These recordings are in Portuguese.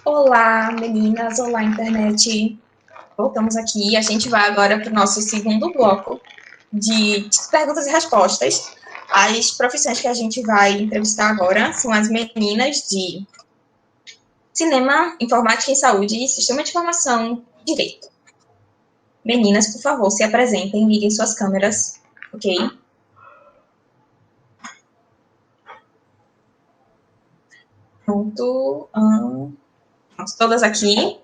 Olá, meninas, olá, internet. Voltamos aqui. A gente vai agora para o nosso segundo bloco de perguntas e respostas. As profissões que a gente vai entrevistar agora são as meninas de cinema, informática em saúde, sistema de informação e direito. Meninas, por favor, se apresentem, liguem suas câmeras, ok? Pronto. Todas aqui.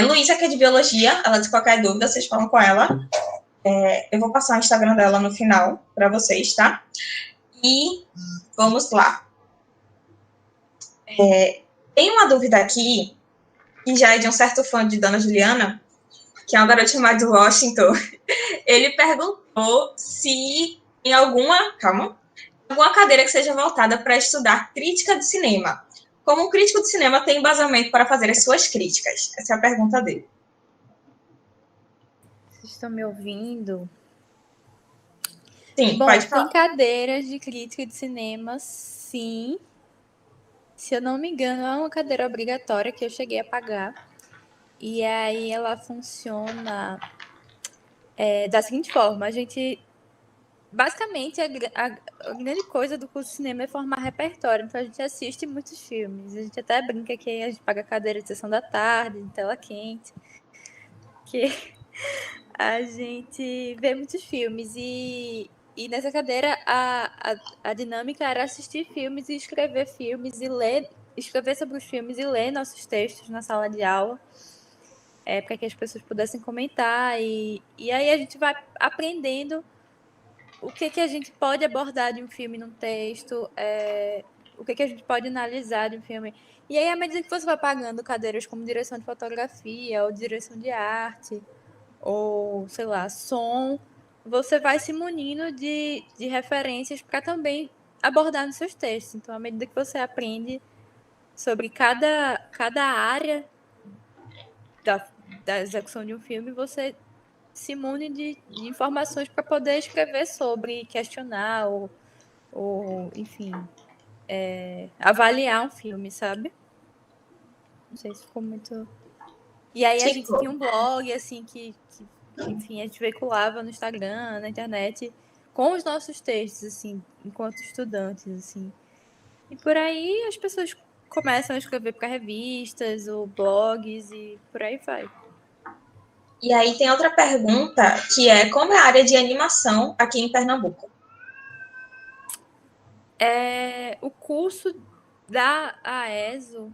Luísa, que é de biologia, ela de qualquer dúvida, vocês falam com ela. Eu vou passar o Instagram dela no final para vocês, tá? E vamos lá. Tem uma dúvida aqui, que já é de um certo fã de Dona Juliana, que é um garoto chamado Washington. Ele perguntou se em alguma cadeira que seja voltada para estudar crítica de cinema. Como um crítico de cinema tem embasamento para fazer as suas críticas? Essa é a pergunta dele. Vocês estão me ouvindo? Sim, Bom, pode falar. tem cadeiras de crítica de cinema, sim. Se eu não me engano, é uma cadeira obrigatória que eu cheguei a pagar. E aí ela funciona da seguinte forma: basicamente, a grande coisa do curso de cinema é formar repertório. Então a gente assiste muitos filmes. A gente até brinca que a gente paga cadeira de sessão da tarde, de tela quente. Que a gente vê muitos filmes e nessa cadeira a dinâmica era assistir filmes e escrever filmes e escrever sobre os filmes e ler nossos textos na sala de aula, para que as pessoas pudessem comentar e aí a gente vai aprendendo o que a gente pode abordar de um filme num texto, o que a gente pode analisar de um filme. E aí, à medida que você vai pagando cadeiras como direção de fotografia ou direção de arte, ou, sei lá, som, você vai se munindo de referências para também abordar nos seus textos. Então, à medida que você aprende sobre cada área da execução de um filme, você se mune de informações para poder escrever sobre, questionar ou enfim, avaliar um filme, sabe? Não sei se ficou muito... E aí a gente tinha um blog, assim, que enfim, a gente veiculava no Instagram, na internet, com os nossos textos, assim, enquanto estudantes, assim. E por aí as pessoas começam a escrever para revistas ou blogs e por aí vai. E aí tem outra pergunta, que é como é a área de animação aqui em Pernambuco? O curso da AESO,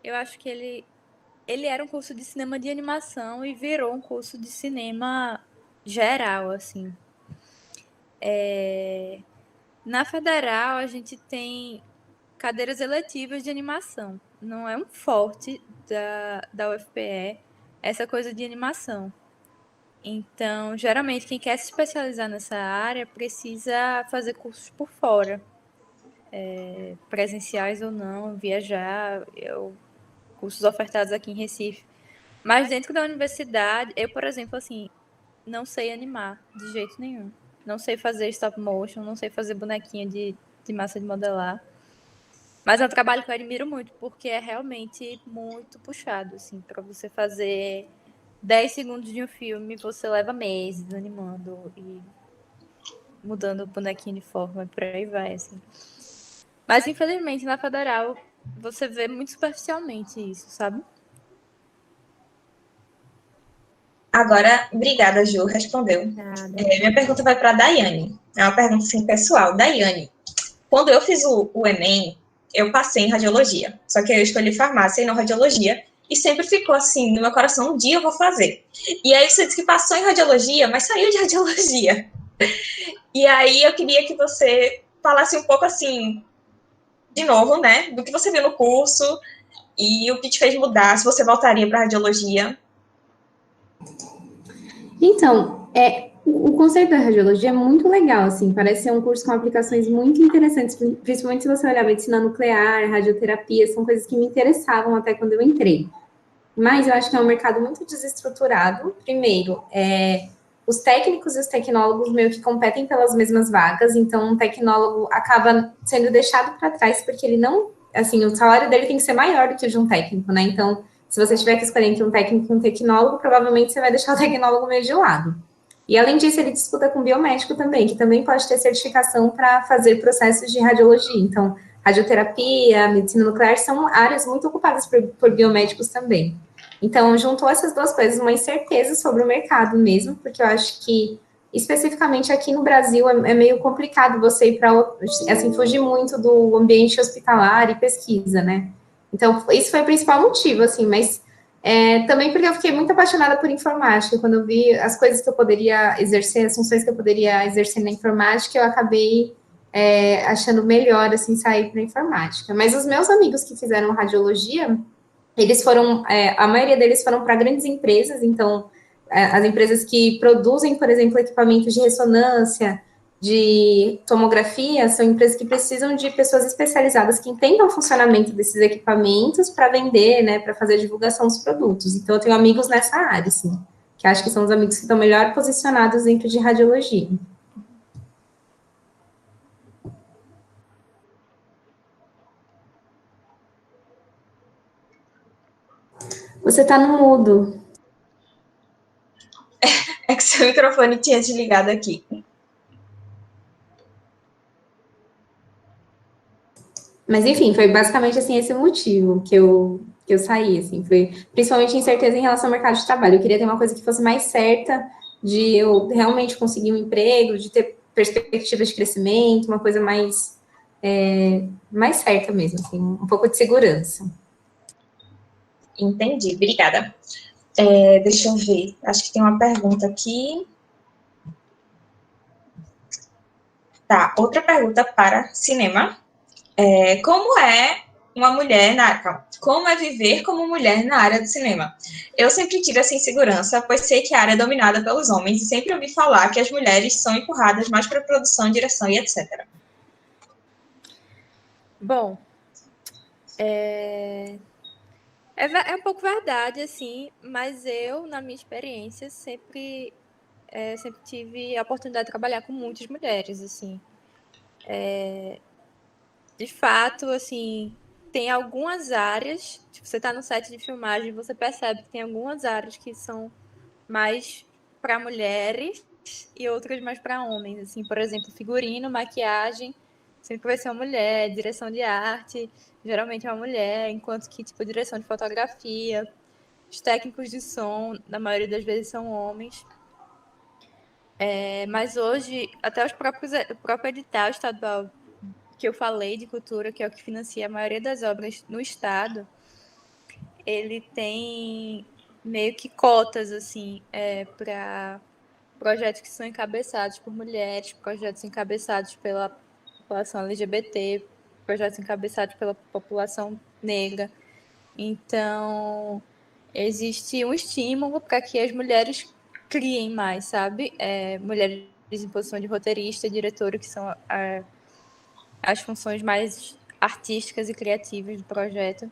eu acho que ele era um curso de cinema de animação e virou um curso de cinema geral, assim. Na Federal, a gente tem cadeiras eletivas de animação. Não é um forte da UFPE essa coisa de animação. Então, geralmente, quem quer se especializar nessa área precisa fazer cursos por fora, presenciais ou não, viajar, cursos ofertados aqui em Recife. Mas dentro da universidade, eu, por exemplo, assim, não sei animar de jeito nenhum. Não sei fazer stop motion, não sei fazer bonequinha de massa de modelar. Mas é um trabalho que eu admiro muito, porque é realmente muito puxado, assim, para você fazer 10 segundos de um filme, você leva meses animando e mudando o bonequinho de forma e por aí vai, assim. Mas, infelizmente, na Federal, você vê muito superficialmente isso, sabe? Agora, obrigada, Ju, respondeu. Minha pergunta vai para a Daiane. É uma pergunta assim, pessoal. Daiane, quando eu fiz o Enem, eu passei em radiologia. Só que eu escolhi farmácia e não radiologia. E sempre ficou assim no meu coração, um dia eu vou fazer. E aí você disse que passou em radiologia, mas saiu de radiologia. E aí eu queria que você falasse um pouco assim, de novo, né, do que você viu no curso e o que te fez mudar, se você voltaria para radiologia. Então, o conceito da radiologia é muito legal, assim, parece ser um curso com aplicações muito interessantes, principalmente se você olhar medicina nuclear, radioterapia, são coisas que me interessavam até quando eu entrei. Mas eu acho que é um mercado muito desestruturado. Primeiro, os técnicos e os tecnólogos meio que competem pelas mesmas vagas, então um tecnólogo acaba sendo deixado para trás porque ele não assim, o salário dele tem que ser maior do que o de um técnico, né? Então, se você tiver que escolher entre um técnico e um tecnólogo, provavelmente você vai deixar o tecnólogo meio de lado. E, além disso, ele disputa com biomédico também, que também pode ter certificação para fazer processos de radiologia. Então, radioterapia, medicina nuclear são áreas muito ocupadas por biomédicos também. Então, juntou essas duas coisas, uma incerteza sobre o mercado mesmo, porque eu acho que, especificamente aqui no Brasil, é meio complicado você ir para, assim, fugir muito do ambiente hospitalar e pesquisa, né? Então, isso foi o principal motivo, assim, mas também porque eu fiquei muito apaixonada por informática. Quando eu vi as coisas que eu poderia exercer, as funções que eu poderia exercer na informática, eu acabei achando melhor, assim, sair para informática. Mas os meus amigos que fizeram radiologia, eles foram, a maioria deles foram para grandes empresas, então, as empresas que produzem, por exemplo, equipamentos de ressonância, de tomografia, são empresas que precisam de pessoas especializadas que entendam o funcionamento desses equipamentos para vender, né, para fazer a divulgação dos produtos. Então, eu tenho amigos nessa área, assim, que acho que são os amigos que estão melhor posicionados dentro de radiologia. Você está no mudo. É que seu microfone tinha desligado aqui. Mas, enfim, foi basicamente, assim, esse o motivo que eu saí, assim, foi principalmente incerteza em relação ao mercado de trabalho. Eu queria ter uma coisa que fosse mais certa, de eu realmente conseguir um emprego, de ter perspectivas de crescimento, uma coisa mais certa mesmo, assim, um pouco de segurança. Entendi, obrigada. Deixa eu ver, acho que tem uma pergunta aqui. Tá, outra pergunta para cinema. Como é uma mulher como é viver como mulher na área do cinema? Eu sempre tive essa insegurança, pois sei que a área é dominada pelos homens e sempre ouvi falar que as mulheres são empurradas mais para produção, direção e etc. Bom, é um pouco verdade, assim, mas eu, na minha experiência, sempre tive a oportunidade de trabalhar com muitas mulheres, assim. De fato, assim, tem algumas áreas, tipo, você está no set de filmagem, você percebe que tem algumas áreas que são mais para mulheres e outras mais para homens, assim, por exemplo, figurino, maquiagem, sempre vai ser uma mulher, direção de arte, geralmente é uma mulher, enquanto que, tipo, direção de fotografia, os técnicos de som, na maioria das vezes, são homens. Mas hoje, até o próprio edital estadual que eu falei de cultura, que é o que financia a maioria das obras no estado, ele tem meio que cotas, assim, para projetos que são encabeçados por mulheres, projetos encabeçados pela população LGBT, projetos encabeçados pela população negra. Então, existe um estímulo para que as mulheres criem mais, sabe? Mulheres em posição de roteirista, diretora, que são as funções mais artísticas e criativas do projeto.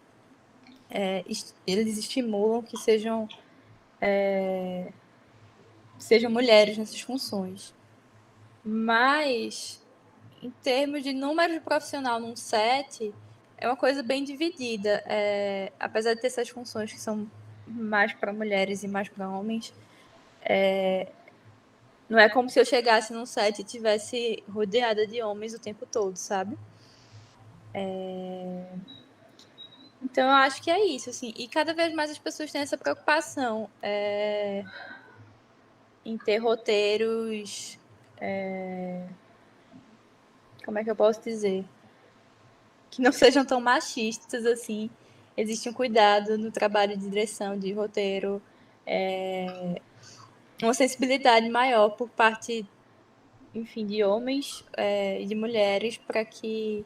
Eles estimulam que sejam mulheres nessas funções. Mas, em termos de número de profissional num set, é uma coisa bem dividida. Apesar de ter essas funções que são mais para mulheres e mais para homens, não é como se eu chegasse num set e tivesse rodeada de homens o tempo todo, sabe? Então, eu acho que é isso, assim. E cada vez mais as pessoas têm essa preocupação em ter roteiros... como é que eu posso dizer? Que não sejam tão machistas, assim. Existe um cuidado no trabalho de direção, de roteiro, uma sensibilidade maior por parte, enfim, de homens e de mulheres para que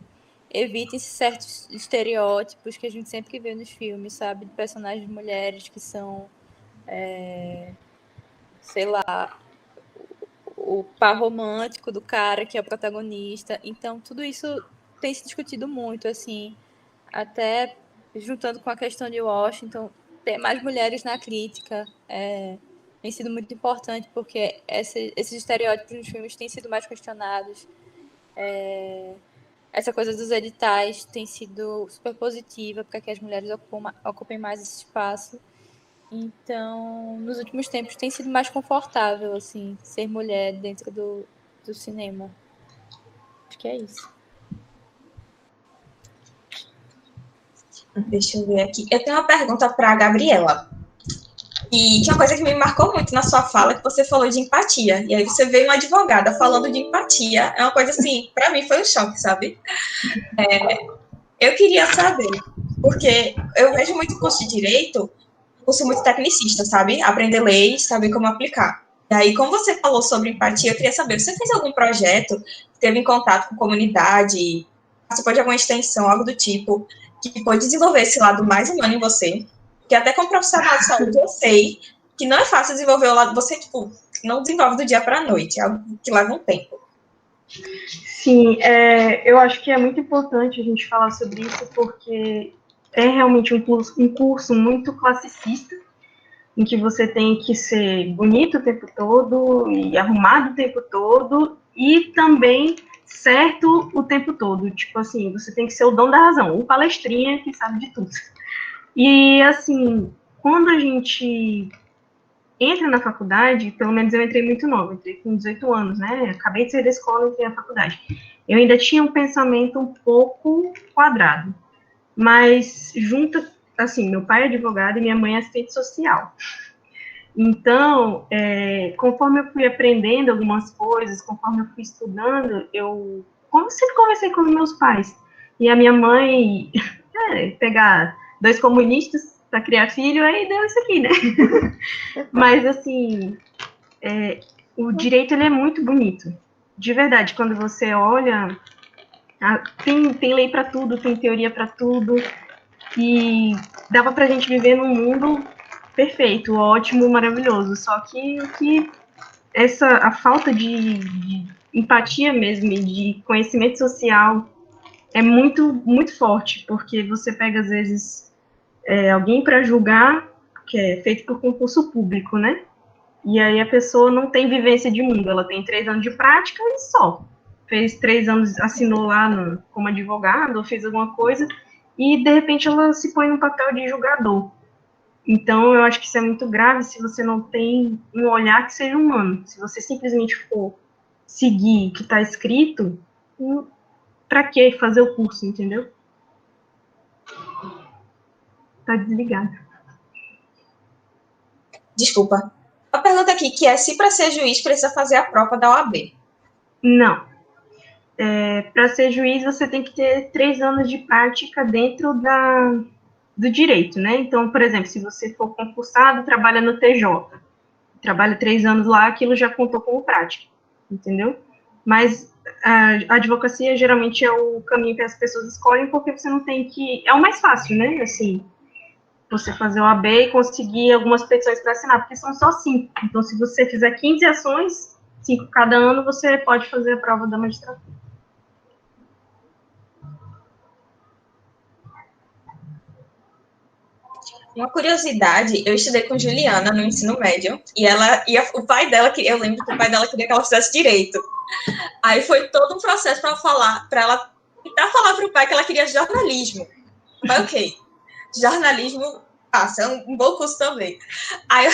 evitem certos estereótipos que a gente sempre vê nos filmes, sabe? De personagens mulheres que são, sei lá, o par romântico do cara que é o protagonista. Então, tudo isso tem se discutido muito, assim, até juntando com a questão de Washington, ter mais mulheres na crítica tem sido muito importante, porque esses estereótipos nos filmes têm sido mais questionados. essa coisa dos editais tem sido super positiva para que as mulheres ocupem mais esse espaço. Então, nos últimos tempos tem sido mais confortável, assim, ser mulher dentro do cinema. Acho que é isso. Deixa eu ver aqui. Eu tenho uma pergunta para a Gabriela. E tinha uma coisa que me marcou muito na sua fala, que você falou de empatia. E aí você veio uma advogada falando de empatia. É uma coisa assim, para mim foi um choque, sabe? Eu queria saber, porque eu vejo muito curso de direito, curso muito tecnicista, sabe? Aprender leis, saber como aplicar. E aí, como você falou sobre empatia, eu queria saber, você fez algum projeto, teve em contato com comunidade, participou de alguma extensão, algo do tipo, que pode desenvolver esse lado mais humano em você? Porque até como profissional de saúde, eu sei que não é fácil desenvolver o lado, você, tipo, não desenvolve do dia para a noite, é algo que leva um tempo. Sim, eu acho que é muito importante a gente falar sobre isso, porque é realmente um curso muito classicista, em que você tem que ser bonito o tempo todo, e arrumado o tempo todo, e também certo o tempo todo. Tipo assim, você tem que ser o dono da razão, um palestrinha que sabe de tudo. E, assim, quando a gente entra na faculdade, pelo menos eu entrei muito nova, entrei com 18 anos, né? Acabei de sair da escola e entrei na faculdade. Eu ainda tinha um pensamento um pouco quadrado, mas junto, assim, meu pai é advogado e minha mãe é assistente social. Então, conforme eu fui aprendendo algumas coisas, conforme eu fui estudando, eu sempre conversei com meus pais. E a minha mãe, pegar 2 comunistas para criar filho, aí deu isso aqui, né? Mas, assim, o direito, ele é muito bonito. De verdade, quando você olha, tem lei para tudo, tem teoria para tudo, e dava para a gente viver num mundo perfeito, ótimo, maravilhoso. Só que a falta de empatia mesmo, e de conhecimento social é muito, muito forte, porque você pega, às vezes, alguém para julgar, que é feito por concurso público, né? E aí a pessoa não tem vivência de mundo, ela tem 3 anos de prática e só. Fez 3 anos, assinou lá como advogado, ou fez alguma coisa, e de repente ela se põe no papel de julgador. Então, eu acho que isso é muito grave se você não tem um olhar que seja humano. Se você simplesmente for seguir o que está escrito, para que fazer o curso, entendeu? Tá desligado. Desculpa. Uma pergunta aqui, que é se para ser juiz precisa fazer a prova da OAB. Não. Para ser juiz, você tem que ter 3 anos de prática dentro do direito, né? Então, por exemplo, se você for concursado, trabalha no TJ, trabalha 3 anos lá, aquilo já contou como prática, entendeu? Mas a advocacia geralmente é o caminho que as pessoas escolhem, porque você não tem que... É o mais fácil, né? Assim, você fazer o AB e conseguir algumas petições para assinar, porque são só 5. Então, se você fizer 15 ações, 5 cada ano, você pode fazer a prova da magistratura. Uma curiosidade, eu estudei com Juliana no ensino médio, e o pai dela, eu lembro que o pai dela queria que ela fizesse direito. Aí foi todo um processo para ela tentar falar para o pai que ela queria jornalismo. Mas ok, jornalismo passa, é um bom curso também. Aí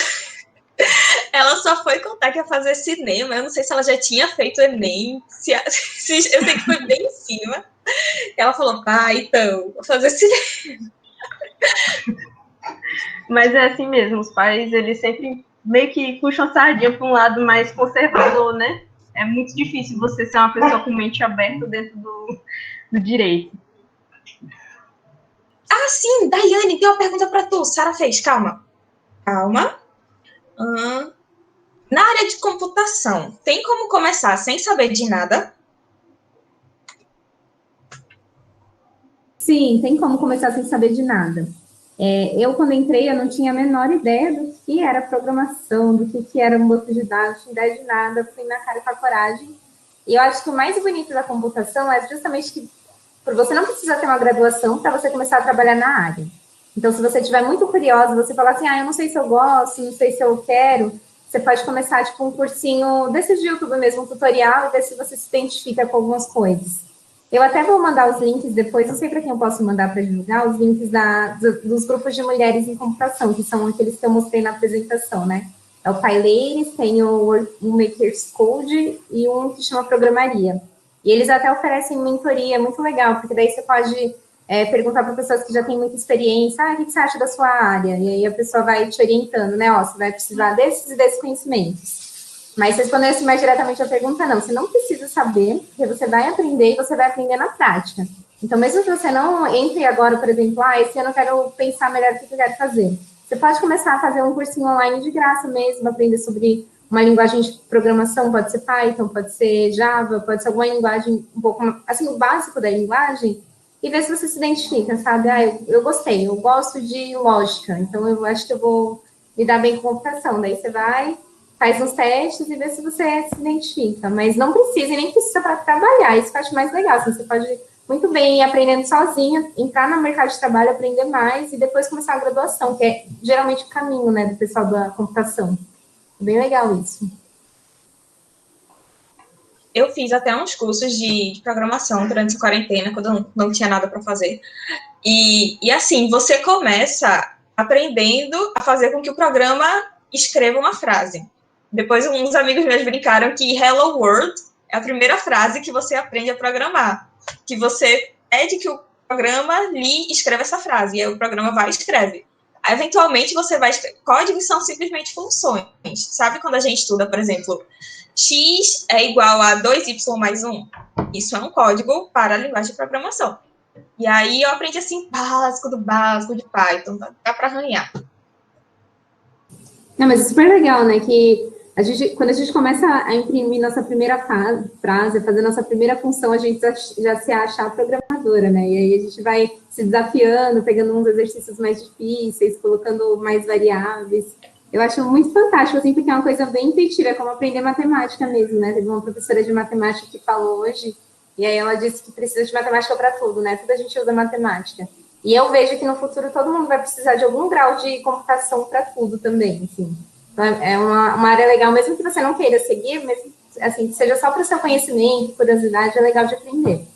ela só foi contar que ia fazer cinema, eu não sei se ela já tinha feito Enem, eu sei que foi bem em cima. Ela falou, pai, então, vou fazer cinema. Mas é assim mesmo, os pais, eles sempre meio que puxam a sardinha para um lado mais conservador, né? É muito difícil você ser uma pessoa com mente aberta dentro do direito. Ah, sim, Daiane, tem uma pergunta para tu. Sara fez, calma. Na área de computação, tem como começar sem saber de nada? Sim, tem como começar sem saber de nada. Eu, quando entrei, eu não tinha a menor ideia do que era programação, do que era um banco de dados, não tinha ideia de nada, fui na cara e com a coragem. E eu acho que o mais bonito da computação é justamente que você não precisa ter uma graduação para você começar a trabalhar na área. Então, se você estiver muito curiosa, você falar assim, eu não sei se eu gosto, não sei se eu quero, você pode começar, tipo, um cursinho desses de YouTube mesmo, um tutorial, e ver se você se identifica com algumas coisas. Eu até vou mandar os links depois, não sei para quem eu posso mandar para divulgar, os links dos grupos de mulheres em computação, que são aqueles que eu mostrei na apresentação, né? É o PyLadies, tem o Makers Code e um que chama Programaria. E eles até oferecem mentoria, é muito legal, porque daí você pode perguntar para pessoas que já têm muita experiência, o que você acha da sua área? E aí a pessoa vai te orientando, né? Ó, você vai precisar desses e desses conhecimentos. Mas respondendo mais diretamente a pergunta, não. Você não precisa saber, porque você vai aprender e você vai aprender na prática. Então, mesmo que você não entre agora, por exemplo, esse ano eu quero pensar melhor o que eu quero fazer. Você pode começar a fazer um cursinho online de graça mesmo, aprender sobre uma linguagem de programação, pode ser Python, pode ser Java, pode ser alguma linguagem um pouco, assim, o básico da linguagem, e ver se você se identifica, sabe? Eu gostei, eu gosto de lógica, então eu acho que eu vou me dar bem com computação. Daí você vai, faz uns testes e vê se você se identifica. Mas não precisa, e nem precisa para trabalhar. Isso que eu acho mais legal. Assim, você pode muito bem ir aprendendo sozinha, entrar no mercado de trabalho, aprender mais e depois começar a graduação, que é geralmente o caminho, né, do pessoal da computação. Bem legal isso. Eu fiz até uns cursos de programação durante a quarentena, quando eu não tinha nada para fazer. E assim, você começa aprendendo a fazer com que o programa escreva uma frase. Depois, uns amigos meus brincaram que Hello World é a primeira frase que você aprende a programar. Que você pede que o programa lhe escreva essa frase, e aí o programa vai e escreve. Aí, eventualmente, você vai escrever. Códigos são simplesmente funções. Sabe quando a gente estuda, por exemplo, x é igual a 2y mais 1? Isso é um código para a linguagem de programação. E aí eu aprendi, assim, básico do básico de Python. Dá para arranhar. Não, mas é super legal, né? Que quando a gente começa a imprimir nossa primeira frase, fazer nossa primeira função, a gente já se acha a programadora, né? E aí a gente vai se desafiando, pegando uns exercícios mais difíceis, colocando mais variáveis. Eu acho muito fantástico, assim, porque é uma coisa bem intuitiva, é como aprender matemática mesmo, né? Teve uma professora de matemática que falou hoje, e aí ela disse que precisa de matemática para tudo, né? Tudo a gente usa matemática. E eu vejo que no futuro todo mundo vai precisar de algum grau de computação para tudo também, assim. Então, é uma área legal, mesmo que você não queira seguir, mesmo assim, que seja só para o seu conhecimento, curiosidade, é legal de aprender.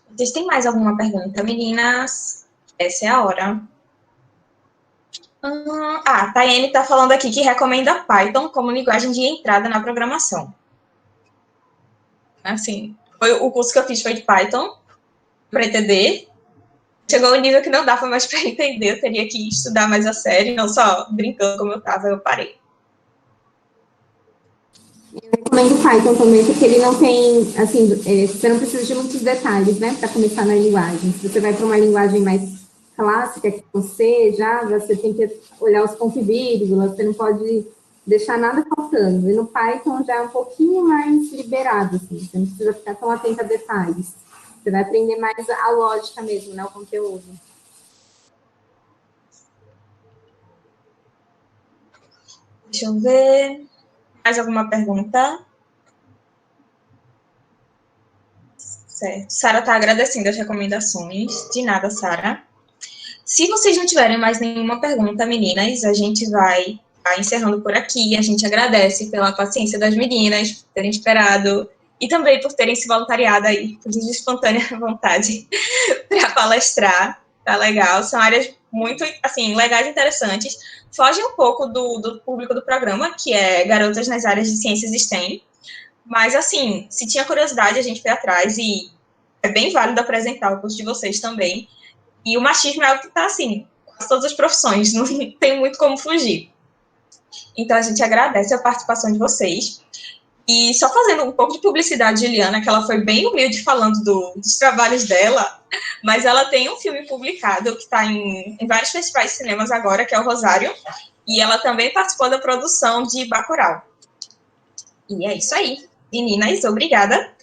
Vocês têm mais alguma pergunta, meninas? Essa é a hora. A Tayane está falando aqui que recomenda Python como linguagem de entrada na programação. Assim, o curso que eu fiz foi de Python, para entender. Chegou um nível que não dava mais para entender, eu teria que estudar mais a sério, não só brincando como eu estava, eu parei. Eu recomendo o Python também, porque ele não tem, assim, você não precisa de muitos detalhes, né, para começar na linguagem. Se você vai para uma linguagem mais clássica, que você, Java, você tem que olhar os pontos e vírgulas, você não pode deixar nada faltando. E no Python já é um pouquinho mais liberado, assim, você não precisa ficar tão atento a detalhes. Você vai aprender mais a lógica mesmo, né, o conteúdo. Deixa eu ver. Mais alguma pergunta? Certo. Sara está agradecendo as recomendações. De nada, Sara. Se vocês não tiverem mais nenhuma pergunta, meninas, a gente vai encerrando por aqui. A gente agradece pela paciência das meninas, por terem esperado e também por terem se voluntariado aí, por de espontânea vontade, para palestrar. Tá legal. São áreas muito, assim, legais e interessantes. Fogem um pouco do público do programa, que é garotas nas áreas de ciências STEM. Mas, assim, se tinha curiosidade, a gente foi atrás e é bem válido apresentar o curso de vocês também. E o machismo é algo que está, assim, quase todas as profissões, não tem muito como fugir. Então, a gente agradece a participação de vocês. E só fazendo um pouco de publicidade de Juliana, que ela foi bem humilde falando dos trabalhos dela, mas ela tem um filme publicado que está em vários festivais de cinemas agora, que é o Rosário, e ela também participou da produção de Bacurau. E é isso aí. Meninas, obrigada.